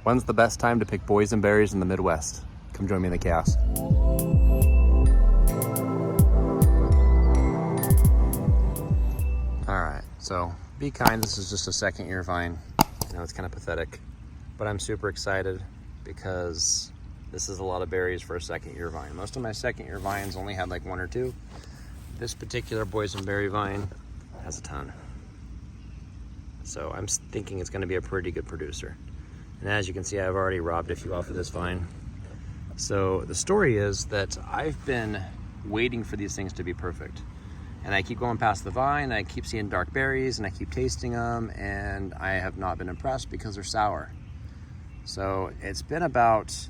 When's the best time to pick boysenberries in the Midwest? Come join me in the chaos. All right, so be kind. This is just a second year vine. I know it's kind of pathetic, but I'm super excited because this is a lot of berries for a second year vine. Most of my second year vines only had like 1 or 2. This particular boysenberry vine has a ton. So I'm thinking it's gonna be a pretty good producer. And as you can see, I've already robbed a few off of this vine. So the story is that I've been waiting for these things to be perfect. And I keep going past the vine, I keep seeing dark berries, and I keep tasting them, and I have not been impressed because they're sour. So it's been about,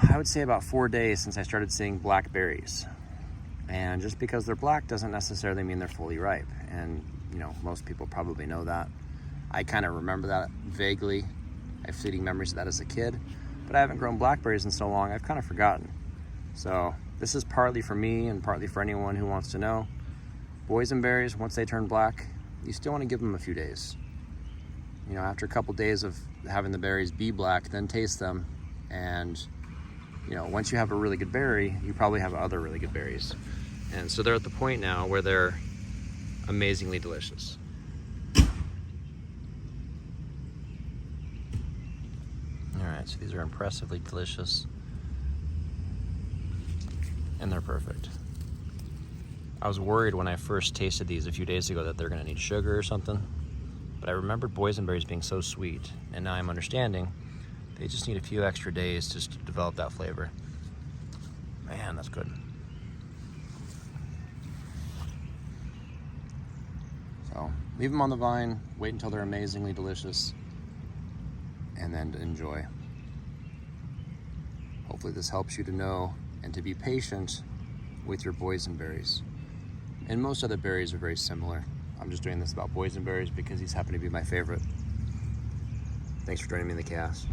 I would say about 4 days since I started seeing black berries. And just because they're black doesn't necessarily mean they're fully ripe. And you know, most people probably know that. I kind of remember that vaguely. I have fleeting memories of that as a kid, but I haven't grown blackberries in so long, I've kind of forgotten. So this is partly for me and partly for anyone who wants to know. Boysenberries, once they turn black, you still want to give them a few days. You know, after a couple days of having the berries be black, then taste them. And you know, once you have a really good berry, you probably have other really good berries. And so they're at the point now where they're amazingly delicious. All right, so these are impressively delicious. And they're perfect. I was worried when I first tasted these a few days ago that they're gonna need sugar or something, but I remembered boysenberries being so sweet, and now I'm understanding they just need a few extra days just to develop that flavor. Man, that's good. So leave them on the vine, wait until they're amazingly delicious, and then enjoy. Hopefully this helps you to know and to be patient with your boysenberries. And most other berries are very similar. I'm just doing this about boysenberries because these happen to be my favorite. Thanks for joining me in the chaos.